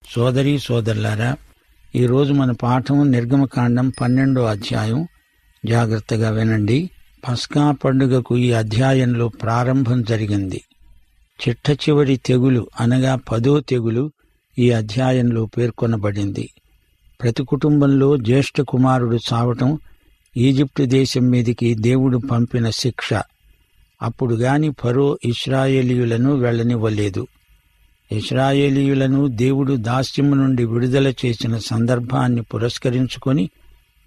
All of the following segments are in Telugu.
సోదరీ సోదరులారా, ఈరోజు మన పాఠం నిర్గమకాండం 12వ అధ్యాయం. జాగ్రత్తగా వినండి. పస్కా పండుగకు ఈ అధ్యాయంలో ప్రారంభం జరిగింది. చిట్ట చివరి తెగులు అనగా 10వ తెగులు ఈ అధ్యాయంలో పేర్కొనబడింది. ప్రతి కుటుంబంలో జ్యేష్ఠ కుమారుడు చావటం ఈజిప్టు దేశం మీదికి దేవుడు పంపిన శిక్ష. అప్పుడు గాని ఫరో ఇశ్రాయేలీయులను వెళ్లనివ్వలేదు. ఇశ్రాయేలీయులను దేవుడు దాస్యము నుండి విడుదల చేసిన సందర్భాన్ని పురస్కరించుకొని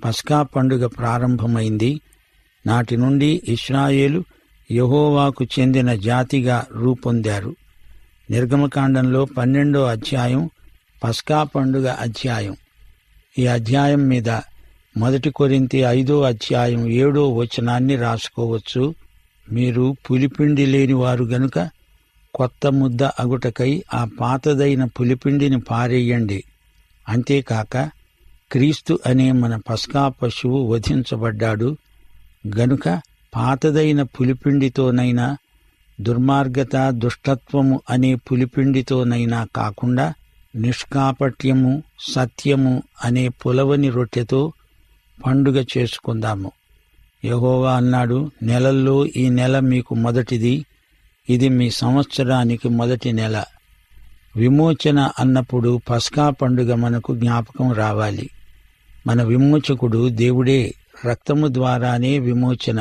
పస్కా పండుగ ప్రారంభమైంది. నాటి నుండి ఇశ్రాయేలు యెహోవాకు చెందిన జాతిగా రూపొందారు. నిర్గమకాండంలో 12వ అధ్యాయం పస్కా పండుగ అధ్యాయం. ఈ అధ్యాయం మీద 1 కొరింథీ 5వ అధ్యాయం 7వ వచనాన్ని రాసుకోవచ్చు. మీరు పులిపిండి లేనివారు గనుక కొత్త ముద్ద అగుటకై ఆ పాతదైన పులిపిండిని పారేయండి. అంతేకాక క్రీస్తు అనే మన పస్కా పశువు వధించబడ్డాడు గనుక పాతదైన పులిపిండితోనైనా దుర్మార్గత దుష్టత్వము అనే పులిపిండితోనైనా కాకుండా నిష్కాపట్యము సత్యము అనే పులవని రొట్టెతో పండుగ చేసుకుందాము. యెహోవా అన్నాడు, నెలల్లో ఈ నెల మీకు మొదటిది, ఇది మీ సంవత్సరానికి మొదటి నెల. విమోచన అన్నప్పుడు పస్కా పండుగ మనకు జ్ఞాపకం రావాలి. మన విమోచకుడు దేవుడే, రక్తము ద్వారానే విమోచన.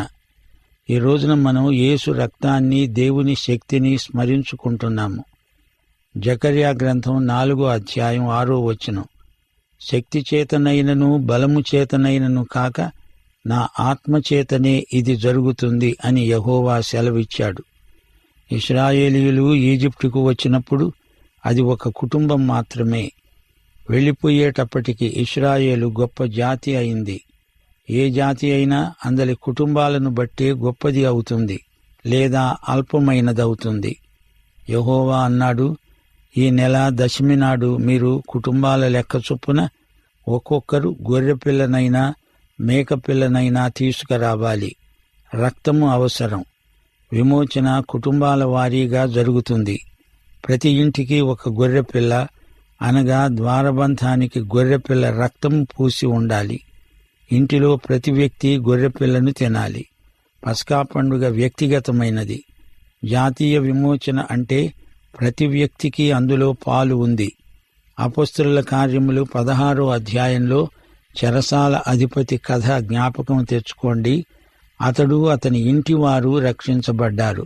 ఈ రోజున మనం యేసు రక్తాన్ని, దేవుని శక్తిని స్మరించుకుంటున్నాము. జకర్యా గ్రంథం 4వ అధ్యాయం 6వ వచనం. శక్తి చేతనైనను బలము చేతనైనను కాక నా ఆత్మచేతనే ఇది జరుగుతుంది అని యెహోవా సెలవిచ్చాడు. ఇశ్రాయేలీయులు ఈజిప్టుకు వచ్చినప్పుడు అది ఒక కుటుంబం మాత్రమే. వెళ్లిపోయేటప్పటికి ఇశ్రాయేలు గొప్ప జాతి అయింది. ఏ జాతి అయినా అందరి కుటుంబాలను బట్టే గొప్పది అవుతుంది లేదా అల్పమైనదవుతుంది. యెహోవా అన్నాడు, ఈ నెల దశమి నాడు మీరు కుటుంబాల లెక్క చొప్పున ఒక్కొక్కరు గొర్రెపిల్లనైనా మేకపిల్లనైనా తీసుకురావాలి. రక్తము అవసరం. విమోచన కుటుంబాల వారీగా జరుగుతుంది. ప్రతి ఇంటికి ఒక గొర్రెపిల్ల అనగా ద్వారబంధానికి గొర్రెపిల్ల రక్తము పూసి ఉండాలి. ఇంటిలో ప్రతి వ్యక్తి గొర్రెపిల్లను తినాలి. పస్కా పండుగ వ్యక్తిగతమైనది. జాతీయ విమోచన అంటే ప్రతి వ్యక్తికి అందులో పాలు ఉంది. అపొస్తలుల కార్యములు 16వ అధ్యాయంలో చెరసాల అధిపతి కథ జ్ఞాపకం తెచ్చుకోండి. అతడు అతని ఇంటివారు రక్షించబడ్డారు.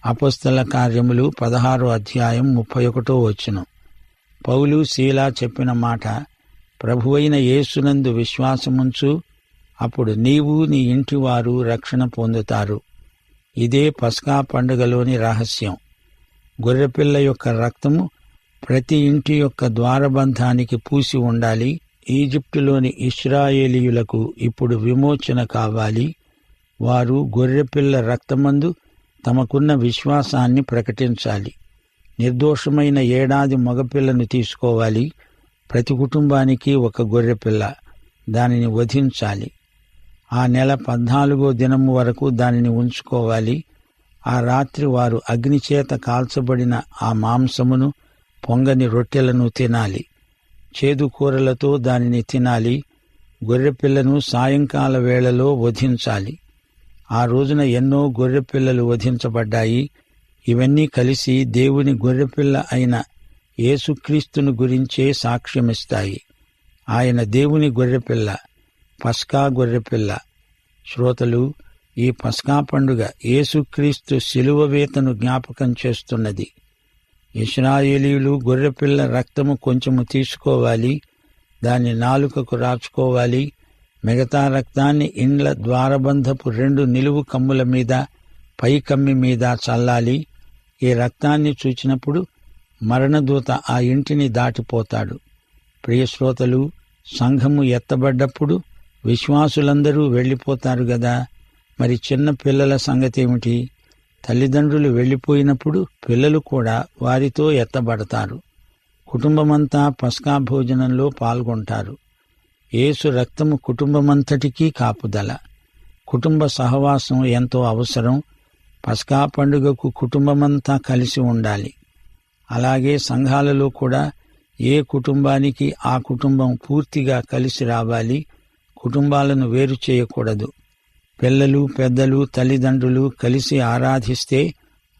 అపొస్తలుల కార్యములు 16వ అధ్యాయం 31వ వచనం. పౌలు శీలా చెప్పిన మాట, ప్రభువైన యేసునందు విశ్వాసముంచు, అప్పుడు నీవు నీ ఇంటివారు రక్షణ పొందుతారు. ఇదే పస్కా పండుగలోని రహస్యం. గొర్రెపిల్ల యొక్క రక్తము ప్రతి ఇంటి యొక్క ద్వారబంధానికి పూసి ఉండాలి. ఈజిప్టులోని ఇశ్రాయేలీయులకు ఇప్పుడు విమోచన కావాలి. వారు గొర్రెపిల్ల రక్తమందు తమకున్న విశ్వాసాన్ని ప్రకటించాలి. నిర్దోషమైన ఏడాది మగపిల్లను తీసుకోవాలి. ప్రతి కుటుంబానికి ఒక గొర్రెపిల్ల. దానిని వధించాలి. ఆ నెల 14వ దినము వరకు దానిని ఉంచుకోవాలి. ఆ రాత్రి వారు అగ్నిచేత కాల్చబడిన ఆ మాంసమును, పొంగని రొట్టెలను తినాలి. చేదు కూరలతో దానిని తినాలి. గొర్రెపిల్లను సాయంకాల వేళలో వధించాలి. ఆ రోజున ఎన్నో గొర్రెపిల్లలు వధించబడ్డాయి. ఇవన్నీ కలిసి దేవుని గొర్రెపిల్ల అయిన యేసుక్రీస్తును గురించే సాక్ష్యమిస్తాయి. ఆయన దేవుని గొర్రెపిల్ల, పస్కా గొర్రెపిల్ల. శ్రోతలు, ఈ పస్కా పండుగ యేసుక్రీస్తు శిలువ వేతను జ్ఞాపకం చేస్తున్నది. ఇశ్రాయేలీయులు గొర్రెపిల్ల రక్తము కొంచెము తీసుకోవాలి. దాన్ని నాలుకకు రాచుకోవాలి. మిగతా రక్తాన్ని ఇండ్ల ద్వారబంధపు 2 నిలువు కమ్ముల మీద, పై కమ్మి మీద చల్లాలి. ఈ రక్తాన్ని చూచినప్పుడు మరణదూత ఆ ఇంటిని దాటిపోతాడు. ప్రియశ్రోతలు, సంఘము ఎత్తబడ్డప్పుడు విశ్వాసులందరూ వెళ్లిపోతారు గదా. మరి చిన్న పిల్లల సంగతేమిటి? తల్లిదండ్రులు వెళ్లిపోయినప్పుడు పిల్లలు కూడా వారితో ఎత్తబడతారు. కుటుంబమంతా పస్కా భోజనంలో పాల్గొంటారు. యేసు రక్తము కుటుంబమంతటికీ కాపుదల. కుటుంబ సహవాసం ఎంతో అవసరం. పస్కా పండుగకు కుటుంబమంతా కలిసి ఉండాలి. అలాగే సంఘాలలో కూడా ఏ కుటుంబానికి ఆ కుటుంబం పూర్తిగా కలిసి రావాలి. కుటుంబాలను వేరు చేయకూడదు. పిల్లలు, పెద్దలు, తల్లిదండ్రులు కలిసి ఆరాధిస్తే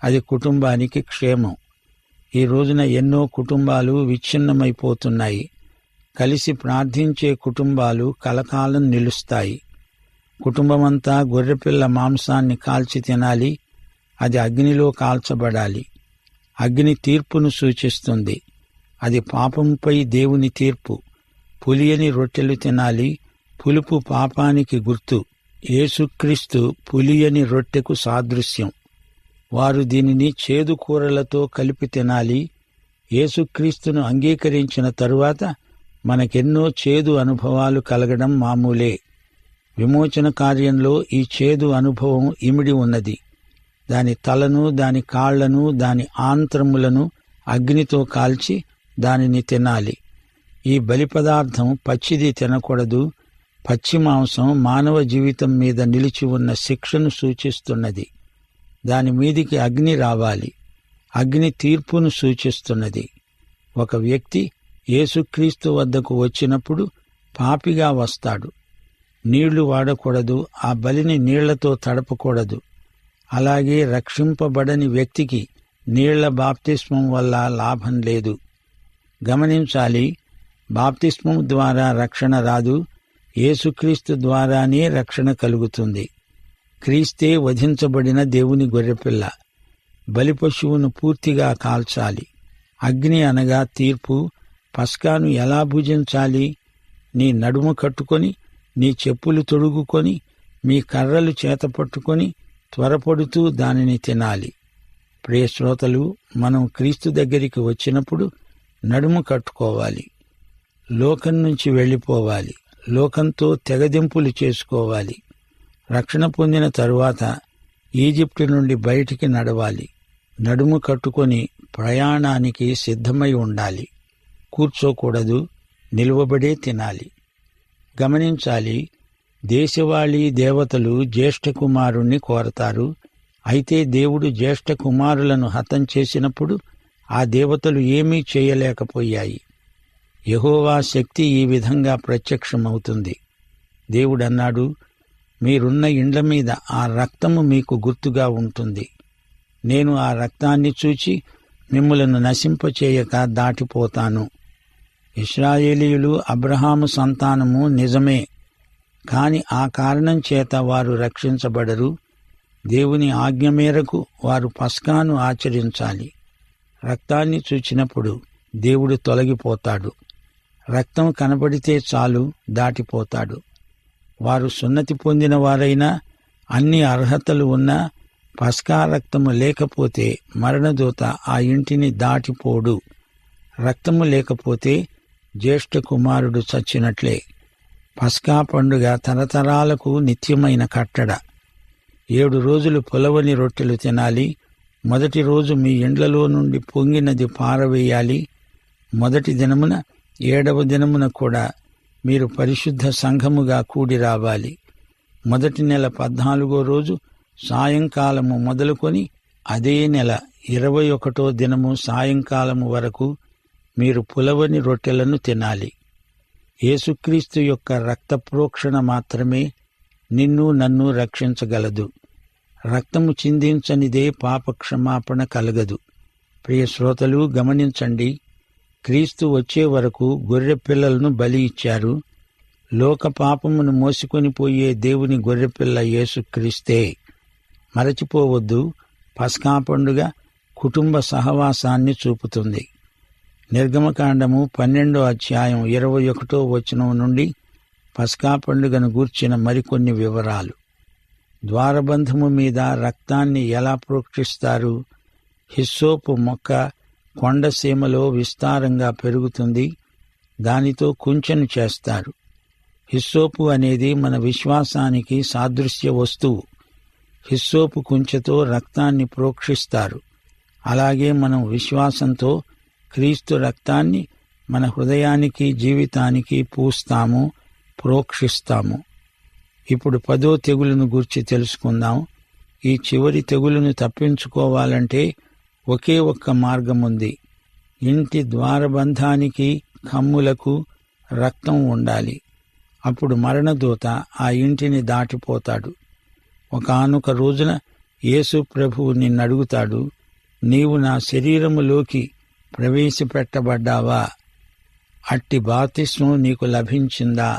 అది కుటుంబానికి క్షేమం. ఈ రోజున ఎన్నో కుటుంబాలు విచ్ఛిన్నమైపోతున్నాయి. కలిసి ప్రార్థించే కుటుంబాలు కలకాలం నిలుస్తాయి. కుటుంబమంతా గొర్రెపిల్ల మాంసాన్ని కాల్చి తినాలి. అది అగ్నిలో కాల్చబడాలి. అగ్ని తీర్పును సూచిస్తుంది. అది పాపంపై దేవుని తీర్పు. పులియని రొట్టెలు తినాలి. పులుపు పాపానికి గుర్తు. యేసుక్రీస్తు పులియని రొట్టెకు సాదృశ్యం. వారు దీనిని చేదు కూరలతో కలిపి తినాలి. యేసుక్రీస్తును అంగీకరించిన తరువాత మనకెన్నో చేదు అనుభవాలు కలగడం మామూలే. విమోచన కార్యంలో ఈ చేదు అనుభవం ఇమిడి ఉన్నది. దాని తలను, దాని కాళ్లను, దాని ఆంత్రములను అగ్నితో కాల్చి దానిని తినాలి. ఈ బలి పదార్థం పచ్చిది తినకూడదు. పచ్చి మాంసం మానవ జీవితం మీద నిలిచి ఉన్న శిక్షను సూచిస్తున్నది. దాని మీదికి అగ్ని రావాలి. అగ్ని తీర్పును సూచిస్తున్నది. ఒక వ్యక్తి యేసుక్రీస్తు వద్దకు వచ్చినప్పుడు పాపిగా వస్తాడు. నీళ్లు వాడకూడదు. ఆ బలిని నీళ్లతో తడపకూడదు. అలాగే రక్షింపబడని వ్యక్తికి నీళ్ల బాప్తిస్మం వల్ల లాభం లేదు. గమనించాలి, బాప్తిస్మం ద్వారా రక్షణ రాదు. యేసుక్రీస్తు ద్వారానే రక్షణ కలుగుతుంది. క్రీస్తే వధించబడిన దేవుని గొర్రెపిల్ల. బలిపశువును పూర్తిగా కాల్చాలి. అగ్ని అనగా తీర్పు. పస్కాను ఎలా భుజించాలి? నీ నడుము కట్టుకొని, నీ చెప్పులు తొడుగుకొని, మీ కర్రలు చేతపట్టుకొని త్వరపడుతూ దానిని తినాలి. ప్రియ శ్రోతలు, మనం క్రీస్తు దగ్గరికి వచ్చినప్పుడు నడుము కట్టుకోవాలి. లోకం నుంచి వెళ్ళిపోవాలి. లోకంతో తెగదింపులు చేసుకోవాలి. రక్షణ పొందిన తరువాత ఈజిప్టు నుండి బయటికి నడవాలి. నడుము కట్టుకొని ప్రయాణానికి సిద్ధమై ఉండాలి. కూర్చోకూడదు. నిలువబడే తినాలి. గమనించాలి, దేశవాళీ దేవతలు జ్యేష్ఠ కుమారుణ్ణి కోరతారు. అయితే దేవుడు జ్యేష్ఠ కుమారులను హతం చేసినప్పుడు ఆ దేవతలు ఏమీ చేయలేకపోయాయి. యెహోవా శక్తి ఈ విధంగా ప్రత్యక్షమవుతుంది. దేవుడన్నాడు, మీరున్న ఇండ్ల మీద ఆ రక్తము మీకు గుర్తుగా ఉంటుంది. నేను ఆ రక్తాన్ని చూచి మిమ్ములను నశింపచేయక దాటిపోతాను. ఇశ్రాయేలీయులు అబ్రహాము సంతానము నిజమే, కాని ఆ కారణం చేత వారు రక్షించబడరు. దేవుని ఆజ్ఞ మేరకు వారు పస్కాను ఆచరించాలి. రక్తాన్ని చూచినప్పుడు దేవుడు తొలగిపోతాడు. రక్తం కనబడితే చాలు, దాటిపోతాడు. వారు సున్నతి పొందిన వారైనా, అన్ని అర్హతలు ఉన్నా పస్కా రక్తము లేకపోతే మరణదూత ఆ ఇంటిని దాటిపోడు. రక్తము లేకపోతే జ్యేష్ఠ కుమారుడు చచ్చినట్లే. పస్కా పండుగ తరతరాలకు నిత్యమైన కట్టడ. 7 రోజులు పొలవని రొట్టెలు తినాలి. మొదటి రోజు మీ ఇండ్లలో నుండి పొంగినది పారవేయాలి. మొదటి దినమున 7వ దినమున కూడా మీరు పరిశుద్ధ సంఘముగా కూడి రావాలి. మొదటి నెల 14వ రోజు సాయంకాలము మొదలుకొని అదే నెల 21వ దినము సాయంకాలము వరకు మీరు పులవని రొట్టెలను తినాలి. యేసుక్రీస్తు యొక్క రక్త ప్రోక్షణ మాత్రమే నిన్ను నన్ను రక్షించగలదు. రక్తము చిందించనిదే పాప క్షమాపణ కలగదు. ప్రియ శ్రోతలు, గమనించండి, క్రీస్తు వచ్చే వరకు గొర్రె పిల్లలను బలి ఇచ్చారు. లోక పాపమును మోసుకొని పోయే దేవుని గొర్రెపిల్ల యేసుక్రీస్తే. మరచిపోవద్దు, పస్కా పండుగ కుటుంబ సహవాసాన్ని చూపుతుంది. నిర్గమకాండము 12వ అధ్యాయం 21వ వచనం నుండి పస్కా పండుగను గూర్చిన మరికొన్ని వివరాలు. ద్వారబంధము మీద రక్తాన్ని ఎలా ప్రోక్షిస్తారు? హిస్సోపు మొక్క కొండసీమలో విస్తారంగా పెరుగుతుంది. దానితో కుంచెను చేస్తారు. హిస్సోపు అనేది మన విశ్వాసానికి సాదృశ్య వస్తువు. హిస్సోపు కుంచెతో రక్తాన్ని ప్రోక్షిస్తారు. అలాగే మనం విశ్వాసంతో క్రీస్తు రక్తాన్ని మన హృదయానికి, జీవితానికి పూస్తాము, ప్రోక్షిస్తాము. ఇప్పుడు 10వ తెగులును గూర్చి తెలుసుకుందాం. ఈ చివరి తెగులును తప్పించుకోవాలంటే ఒకే ఒక్క మార్గముంది. ఇంటి ద్వారబంధానికి, కమ్ములకు రక్తం ఉండాలి. అప్పుడు మరణదూత ఆ ఇంటిని దాటిపోతాడు. ఒకానొక రోజున యేసు ప్రభువు నిన్నడుగుతాడు, నీవు నా శరీరములోకి ప్రవేశపెట్టబడ్డావా? అట్టి బాప్తిస్మం నీకు లభించిందా?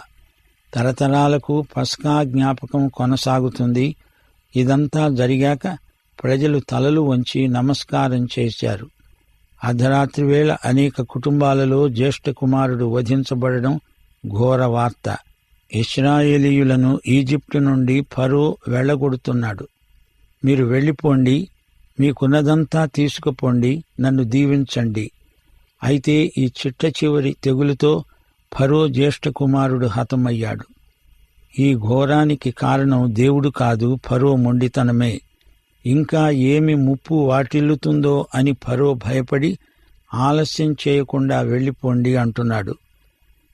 తరతరాలకు పస్కా జ్ఞాపకం కొనసాగుతుంది. ఇదంతా జరిగాక ప్రజలు తలలు వంచి నమస్కారం చేశారు. అర్ధరాత్రి వేళ అనేక కుటుంబాలలో జ్యేష్ఠ కుమారుడు వధించబడడం ఘోర వార్త. ఇశ్రాయేలీయులను ఈజిప్టు నుండి ఫరో వెళ్లగొడుతున్నాడు. మీరు వెళ్ళిపోండి, మీకున్నదంతా తీసుకుపోండి, నన్ను దీవించండి. అయితే ఈ చిట్ట చివరి తెగులుతో ఫరో జ్యేష్ఠ కుమారుడు హతమయ్యాడు. ఈ ఘోరానికి కారణం దేవుడు కాదు, ఫరో మొండితనమే. ఇంకా ఏమి ముప్పు వాటిల్లుతుందో అని ఫరో భయపడి ఆలస్యం చేయకుండా వెళ్ళిపోండి అంటున్నాడు.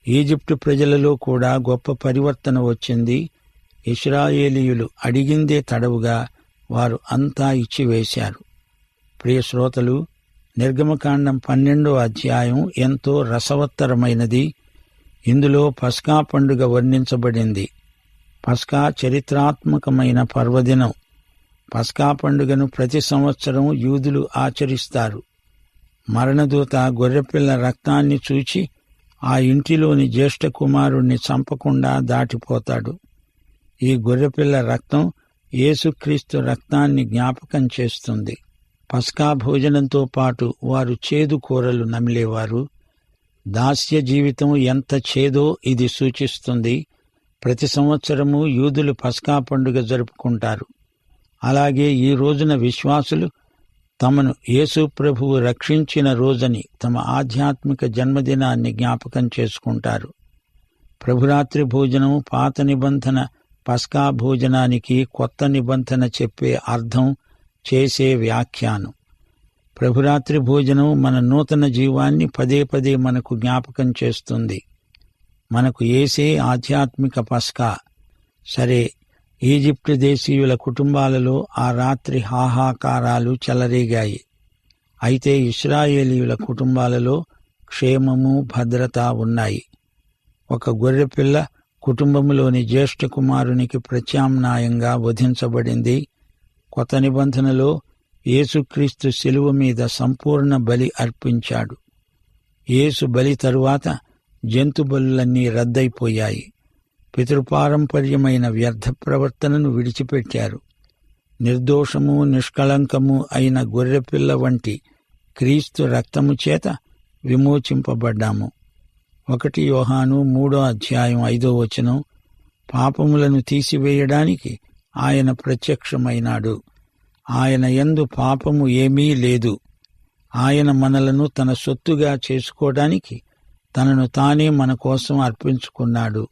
ఈజిప్టు ప్రజలలో కూడా గొప్ప పరివర్తన వచ్చింది. ఇశ్రాయేలీయులు అడిగిందే తడవుగా వారు అంతా ఇచ్చివేశారు. ప్రియ శ్రోతలు, నిర్గమకాండం 12వ అధ్యాయం ఎంతో రసవత్తరమైనది. ఇందులో పస్కా పండుగ వర్ణించబడింది. పస్కా చరిత్రాత్మకమైన పర్వదినం. పస్కా పండుగను ప్రతి సంవత్సరం యూదులు ఆచరిస్తారు. మరణదూత గొర్రెపిల్ల రక్తాన్ని చూచి ఆ ఇంటిలోని జ్యేష్ఠ కుమారుణ్ణి చంపకుండా దాటిపోతాడు. ఈ గొర్రెపిల్ల రక్తం యేసుక్రీస్తు రక్తాన్ని జ్ఞాపకం చేస్తుంది. పస్కా భోజనంతో పాటు వారు చేదు కూరలు నమిలేవారు. దాస్య జీవితం ఎంత చేదో ఇది సూచిస్తుంది. ప్రతి సంవత్సరము యూదులు పస్కా పండుగ జరుపుకుంటారు. అలాగే ఈ రోజున విశ్వాసులు తమను యేసు ప్రభువు రక్షించిన రోజని తమ ఆధ్యాత్మిక జన్మదినాన్ని జ్ఞాపకం చేసుకుంటారు. ప్రభురాత్రి భోజనం పాత నిబంధన పస్కా భోజనానికి కొత్త నిబంధన చెప్పే అర్థం, చేసే వ్యాఖ్యానం. ప్రభురాత్రి భోజనం మన నూతన జీవాన్ని పదే పదే మనకు జ్ఞాపకం చేస్తుంది. మనకు యేసే ఆధ్యాత్మిక పస్కా. సరే, ఈజిప్టు దేశీయుల కుటుంబాలలో ఆ రాత్రి హాహాకారాలు చెలరేగాయి. అయితే ఇశ్రాయేలీయుల కుటుంబాలలో క్షేమము, భద్రత ఉన్నాయి. ఒక గొర్రెపిల్ల కుటుంబంలోని జ్యేష్ఠ కుమారునికి ప్రత్యామ్నాయంగా వధించబడింది. కొత్త నిబంధనలో యేసుక్రీస్తు శిలువ మీద సంపూర్ణ బలి అర్పించాడు. యేసు బలి తరువాత జంతు బలులన్నీ రద్దయిపోయాయి. పితృపారంపర్యమైన వ్యర్థ ప్రవర్తనను విడిచిపెట్టారు. నిర్దోషము, నిష్కళంకము అయిన గొర్రెపిల్ల వంటి క్రీస్తు రక్తము చేత విమోచింపబడ్డాము. 1 యోహాను 3వ అధ్యాయం 5వ వచనం, పాపములను తీసివేయడానికి ఆయన ప్రత్యక్షమైనాడు. ఆయన యందు పాపము ఏమీ లేదు. ఆయన మనలను తన సొత్తుగా చేసుకోవడానికి తనను తానే మన కోసం అర్పించుకున్నాడు.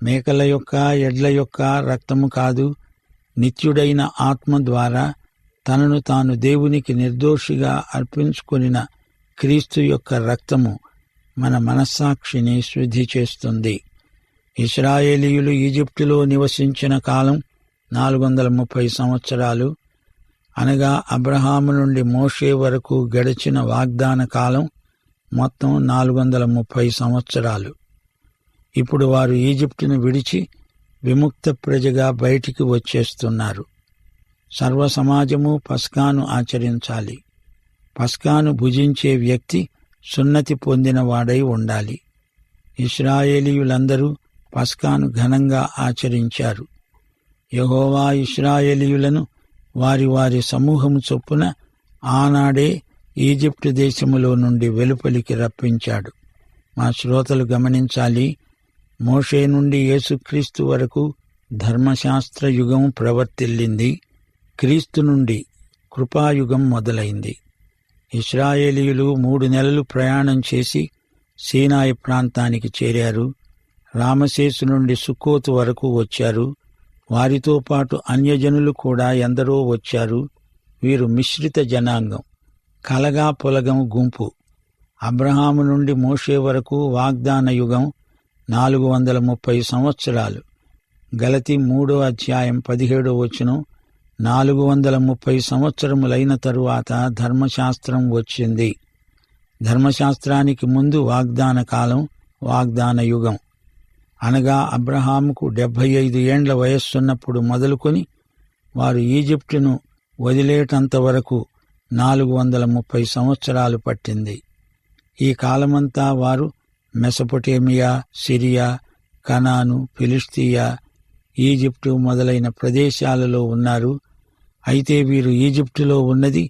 మేకల యొక్క, ఎడ్ల యొక్క రక్తము కాదు, నిత్యుడైన ఆత్మ ద్వారా తనను తాను దేవునికి నిర్దోషిగా అర్పించుకొనిన క్రీస్తు యొక్క రక్తము మన మనస్సాక్షిని శుద్ధి చేస్తుంది. ఇశ్రాయేలీయులు ఈజిప్టులో నివసించిన కాలం 430 సంవత్సరాలు. అనగా అబ్రహాము నుండి మోషే వరకు గడిచిన వాగ్దాన కాలం మొత్తం 430 సంవత్సరాలు. ఇప్పుడు వారు ఈజిప్టును విడిచి విముక్త ప్రజగా బయటికి వచ్చేస్తున్నారు. సర్వ సమాజము పస్కాను ఆచరించాలి. పస్కాను భుజించే వ్యక్తి సున్నతి పొందినవాడై ఉండాలి. ఇశ్రాయేలీయులందరూ పస్కాను ఘనంగా ఆచరించారు. యెహోవా ఇశ్రాయేలీయులను వారి వారి సమూహము చొప్పున ఆనాడే ఈజిప్టు దేశములో నుండి వెలుపలికి రప్పించాడు. మా శ్రోతలు గమనించాలి, మోషే నుండి యేసుక్రీస్తు వరకు ధర్మశాస్త్ర యుగం ప్రవర్తిల్లింది. క్రీస్తు నుండి కృపాయుగం మొదలైంది. ఇశ్రాయేలీయులు 3 నెలలు ప్రయాణం చేసి సీనాయి ప్రాంతానికి చేరారు. రామసేసు నుండి సుక్కోతు వరకు వచ్చారు. వారితో పాటు అన్యజనులు కూడా ఎందరో వచ్చారు. వీరు మిశ్రిత జనాంగం, కలగా పొలగం గుంపు. అబ్రహాము నుండి మోషే వరకు వాగ్దాన యుగం 430 సంవత్సరాలు. గలతీ 3వ అధ్యాయం 17వ వచనం, 430 సంవత్సరములైన తరువాత ధర్మశాస్త్రం వచ్చింది. ధర్మశాస్త్రానికి ముందు వాగ్దాన కాలం, వాగ్దాన యుగం. అనగా అబ్రహాముకు 75 ఏండ్ల వయస్సున్నప్పుడు మొదలుకొని వారు ఈజిప్టును వదిలేటంత వరకు 430 సంవత్సరాలు పట్టింది. ఈ కాలమంతా వారు మెసొపొటేమియా, సిరియా, కనాను, ఫిలిష్తీయా, ఈజిప్టు మొదలైన ప్రదేశాలలో ఉన్నారు. అయితే వీరు ఈజిప్టులో ఉన్నది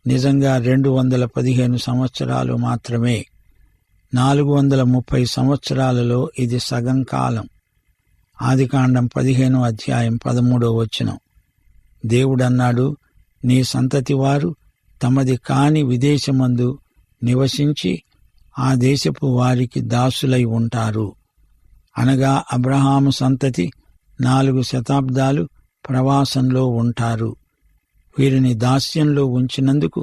నిజంగా 215 సంవత్సరాలు మాత్రమే. 430 సంవత్సరాలలో ఇది సగం కాలం. ఆదికాండం 15వ అధ్యాయం 13వ వచనం. దేవుడన్నాడు, నీ సంతతి వారు తమది కాని విదేశమందు నివసించి ఆ దేశపు వారికి దాసులై ఉంటారు. అనగా అబ్రహాము సంతతి 4 శతాబ్దాలు ప్రవాసంలో ఉంటారు. వీరిని దాస్యంలో ఉంచినందుకు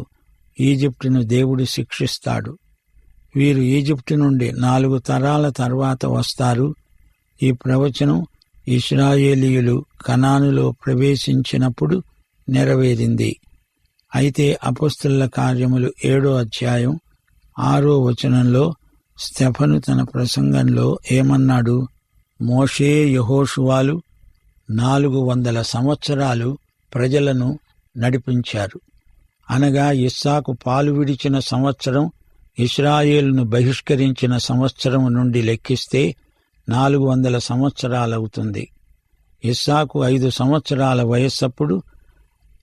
ఈజిప్టును దేవుడు శిక్షిస్తాడు. వీరు ఈజిప్టు నుండి 4 తరాల తర్వాత వస్తారు. ఈ ప్రవచనం ఇశ్రాయేలీయులు కనానులో ప్రవేశించినప్పుడు నెరవేరింది. అయితే అపొస్తలుల కార్యములు 7వ అధ్యాయం 6వ వచనంలో స్తెఫను తన ప్రసంగంలో ఏమన్నాడు? మోషే, యెహోషువాలు 400 సంవత్సరాలు ప్రజలను నడిపించారు. అనగా ఇస్సాకు పాలు విడిచిన సంవత్సరం, ఇశ్రాయేలును బహిష్కరించిన సంవత్సరం నుండి లెక్కిస్తే 400 సంవత్సరాలవుతుంది. ఇస్సాకు 5 సంవత్సరాల వయస్సప్పుడు,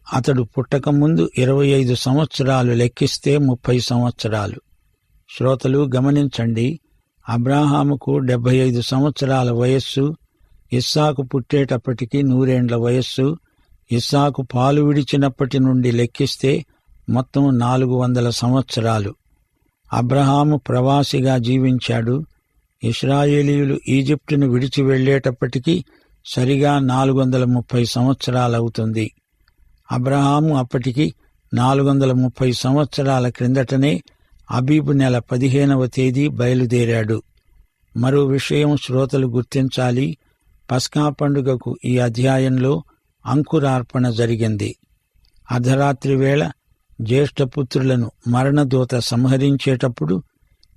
అతడు పుట్టకముందు 25 సంవత్సరాలు లెక్కిస్తే 30 సంవత్సరాలు. శ్రోతలు గమనించండి, అబ్రాహాముకు 75 సంవత్సరాల వయస్సు, ఇస్సాకు పుట్టేటప్పటికి 100 ఏండ్ల వయస్సు. ఇస్సాకు పాలు విడిచినప్పటి నుండి లెక్కిస్తే మొత్తం 400 సంవత్సరాలు. అబ్రహాము ప్రవాసిగా జీవించాడు. ఇశ్రాయేలీయులు ఈజిప్టును విడిచి వెళ్లేటప్పటికీ సరిగా 430 సంవత్సరాలవుతుంది. అబ్రహాము అప్పటికి 430 సంవత్సరాల క్రిందటనే అబీబు నెల 15వ తేదీ బయలుదేరాడు. మరో విషయం శ్రోతలు గుర్తించాలి. పస్కా పండుగకు ఈ అధ్యాయంలో అంకురార్పణ జరిగింది. అర్ధరాత్రి వేళ జ్యేష్ఠపుత్రులను మరణదూత సంహరించేటప్పుడు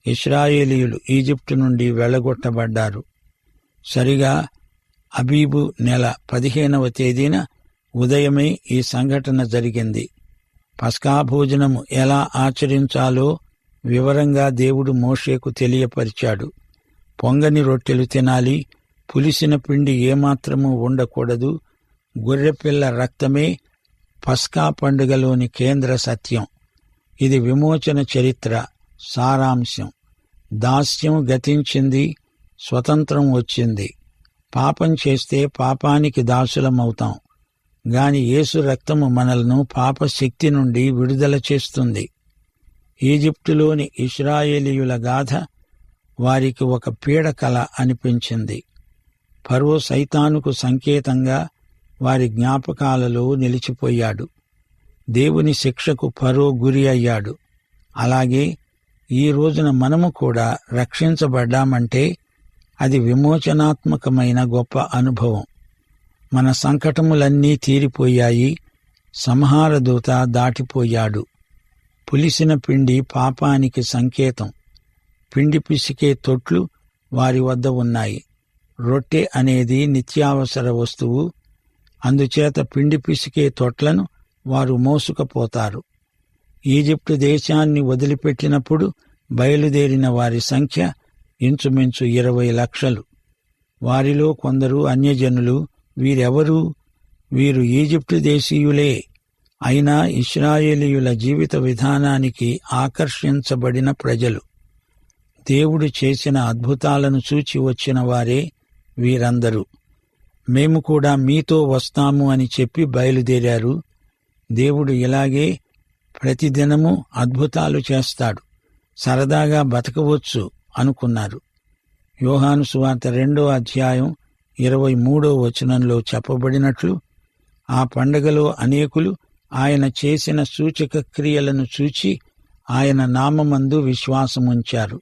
ఇశ్రాయేలీయులు ఈజిప్టు నుండి వెళ్లగొట్టబడ్డారు. సరిగా అబీబు నెల 15వ తేదీన ఉదయమే ఈ సంఘటన జరిగింది. పస్కా భోజనము ఎలా ఆచరించాలో వివరంగా దేవుడు మోషేకు తెలియపరిచాడు. పొంగని రొట్టెలు తినాలి, పులిసిన పిండి ఏమాత్రమూ ఉండకూడదు, గొర్రెపిల్ల రక్తమే పస్కా పండుగలోని కేంద్ర సత్యం. ఇది విమోచన చరిత్ర సారాంశం. దాస్యం గతించింది, స్వతంత్రం వచ్చింది. పాపం చేస్తే పాపానికి దాసులమవుతాం. గాని యేసు రక్తము మనలను పాపశక్తి నుండి విడుదల చేస్తుంది. ఈజిప్టులోని ఇశ్రాయేలీయుల గాథ వారికి ఒక పీడకల అనిపించింది. ఫరో సైతానుకు సంకేతంగా వారి జ్ఞాపకాలలో నిలిచిపోయాడు. దేవుని శిక్షకు ఫరో గురి అయ్యాడు. అలాగే ఈ రోజున మనము కూడా రక్షించబడ్డామంటే అది విమోచనాత్మకమైన గొప్ప అనుభవం. మన సంకటములన్నీ తీరిపోయాయి. సంహారదూత దాటిపోయాడు. పులిసిన పిండి పాపానికి సంకేతం. పిండి పిసికే తొట్లు వారి వద్ద ఉన్నాయి. రొట్టె అనేది నిత్యావసర వస్తువు. అందుచేత పిండి పిసికే తొట్లను వారు మోసుకపోతారు. ఈజిప్టు దేశాన్ని వదిలిపెట్టినప్పుడు బయలుదేరిన వారి సంఖ్య ఇంచుమించు 20 లక్షలు. వారిలో కొందరు అన్యజనులు. వీరెవరు? వీరు ఈజిప్టు దేశీయులే. అయినా ఇశ్రాయేలీయుల జీవిత విధానానికి ఆకర్షించబడిన ప్రజలు. దేవుడు చేసిన అద్భుతాలను చూచి వచ్చిన వారే వీరందరూ. మేము కూడా మీతో వస్తాము అని చెప్పి బయలుదేరారు. దేవుడు ఇలాగే ప్రతిదినము అద్భుతాలు చేస్తాడు. సరదాగా బతకవచ్చు అనుకున్నారు. యోహాను సువార్త 2వ అధ్యాయం 23వ వచనంలో చెప్పబడినట్లు ఆ పండగలో అనేకులు ఆయన చేసిన సూచక క్రియలను చూచి ఆయన నామమందు విశ్వాసముంచారు.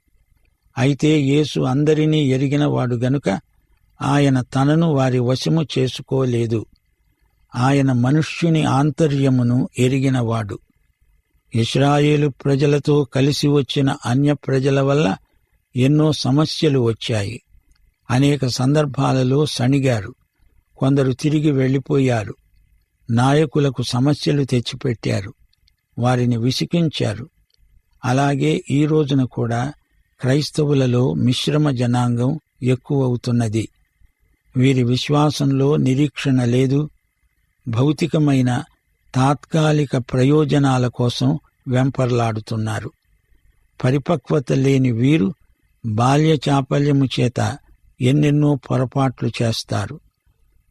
అయితే యేసు అందరినీ ఎరిగినవాడు గనుక ఆయన తనను వారి వశము చేసుకోలేదు. ఆయన మనుష్యుని ఆంతర్యమును ఎరిగినవాడు. ఇశ్రాయేలు ప్రజలతో కలిసి వచ్చిన అన్య ప్రజల వల్ల ఎన్నో సమస్యలు వచ్చాయి. అనేక సందర్భాలలో సణిగారు. కొందరు తిరిగి వెళ్లిపోయారు. నాయకులకు సమస్యలు తెచ్చిపెట్టారు. వారిని విసిగించారు. అలాగే ఈ రోజున కూడా క్రైస్తవులలో మిశ్రమ జనాంగం ఎక్కువవుతున్నది. వీరి విశ్వాసంలో నిరీక్షణ లేదు. భౌతికమైన తాత్కాలిక ప్రయోజనాల కోసం వెంపర్లాడుతున్నారు. పరిపక్వత లేని వీరు బాల్య చాపల్యము చేత ఎన్నెన్నో పొరపాట్లు చేస్తారు.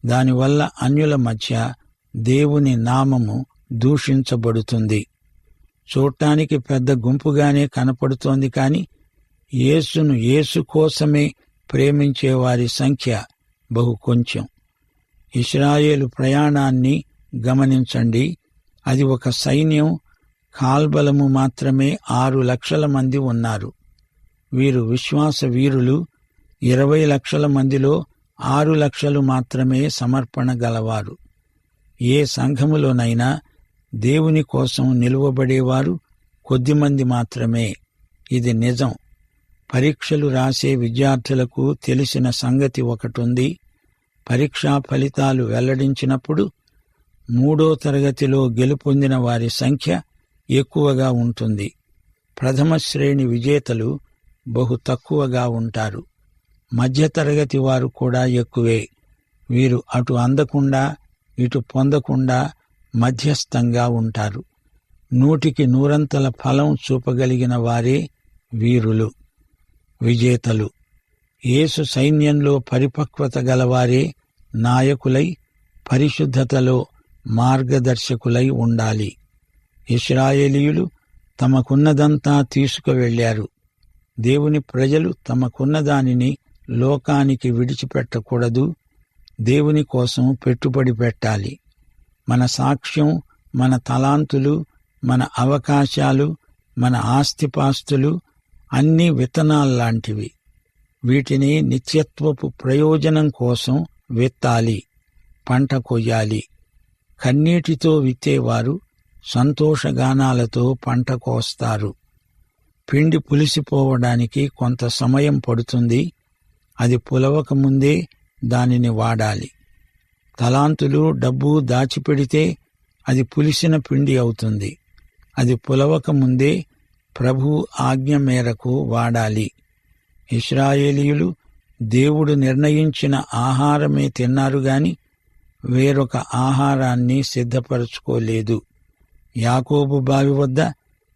దానివల్ల అన్యుల మధ్య దేవుని నామము దూషించబడుతుంది. చూడటానికి పెద్ద గుంపుగానే కనపడుతోంది కాని యేసును యేసు కోసమే ప్రేమించేవారి సంఖ్య బహు కొంచెం. ఇశ్రాయేలు ప్రయాణాన్ని గమనించండి. అది ఒక సైన్యం. కాల్బలము మాత్రమే 6 లక్షల మంది ఉన్నారు. వీరు విశ్వాస వీరులు. 20 లక్షల మందిలో 6 లక్షలు మాత్రమే సమర్పణ గలవారు. ఏ సంఘములోనైనా దేవుని కోసం నిలువబడేవారు కొద్దిమంది మాత్రమే. ఇది నిజం. పరీక్షలు రాసే విద్యార్థులకు తెలిసిన సంగతి ఒకటుంది. పరీక్షా ఫలితాలు వెల్లడించినప్పుడు 3వ తరగతిలో గెలుపొందిన వారి సంఖ్య ఎక్కువగా ఉంటుంది. ప్రథమ శ్రేణి విజేతలు బహు తక్కువగా ఉంటారు. మధ్యతరగతి వారు కూడా ఎక్కువే. వీరు అటు అందకుండా ఇటు పొందకుండా మధ్యస్థంగా ఉంటారు. 100కి 100 ఫలం చూపగలిగిన వారే వీరులు, విజేతలు. యేసు సైన్యంలో పరిపక్వత గలవారే నాయకులై పరిశుద్ధతలో మార్గదర్శకులై ఉండాలి. ఇశ్రాయేలీయులు తమకున్నదంతా తీసుకువెళ్లారు. దేవుని ప్రజలు తమకున్నదానిని లోకానికి విడిచిపెట్టకూడదు. దేవుని కోసం పెట్టుబడి పెట్టాలి. మన సాక్ష్యం, మన తలాంతులు, మన అవకాశాలు, మన ఆస్తిపాస్తులు అన్నీ విత్తనాల్లాంటివి. వీటిని నిత్యత్వపు ప్రయోజనం కోసం విత్తాలి, పంట కొయ్యాలి. కన్నీటితో విత్తేవారు సంతోషగానాలతో పంట కోస్తారు. పిండి పులిసిపోవడానికి కొంత సమయం పడుతుంది. అది పులవకముందే దానిని వాడాలి. తలాంతులు, డబ్బు దాచిపెడితే అది పులిసిన పిండి అవుతుంది. అది పులవకముందే ప్రభు ఆజ్ఞ మేరకు వాడాలి. ఇశ్రాయేలీయులు దేవుడు నిర్ణయించిన ఆహారమే తిన్నారు గాని వేరొక ఆహారాన్ని సిద్ధపరచుకోలేదు. యాకోబు బావి వద్ద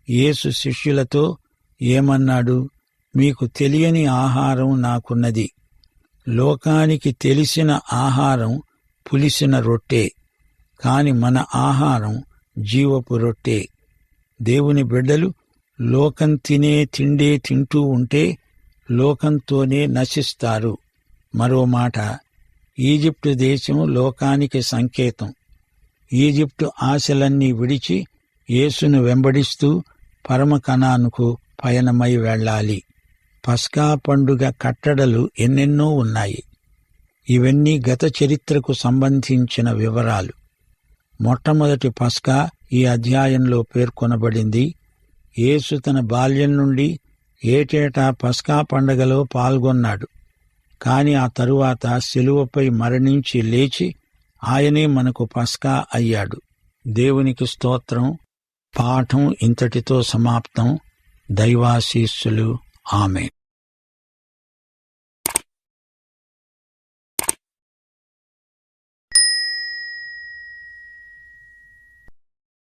యేసు శిష్యులతో ఏమన్నాడు? మీకు తెలియని ఆహారం నాకున్నది. లోకానికి తెలిసిన ఆహారం పులిసిన రొట్టె, కాని మన ఆహారం జీవపు రొట్టె. దేవుని బిడ్డలు లోకం తినే తిండే తింటూ ఉంటే లోకంతోనే నశిస్తారు. మరో మాట, ఈజిప్టు దేశం లోకానికి సంకేతం. ఈజిప్టు ఆశలన్నీ విడిచి యేసును వెంబడిస్తూ పరమ కనానుకు పయనమై వెళ్ళాలి. పస్కా పండుగ కట్టడలు ఎన్నెన్నో ఉన్నాయి. ఇవన్నీ గత చరిత్రకు సంబంధించిన వివరాలు. మొట్టమొదటి పస్కా ఈ అధ్యాయంలో పేర్కొనబడింది. యేసు తన బాల్యం నుండి ఏటేటా పస్కా పండగలో పాల్గొన్నాడు. కాని ఆ తరువాత శిలువపై మరణించి లేచి ఆయనే మనకు పస్కా అయ్యాడు. దేవునికి స్తోత్రం. పాఠం ఇంతటితో సమాప్తం. దైవాశీస్సులు. ఆమేన్.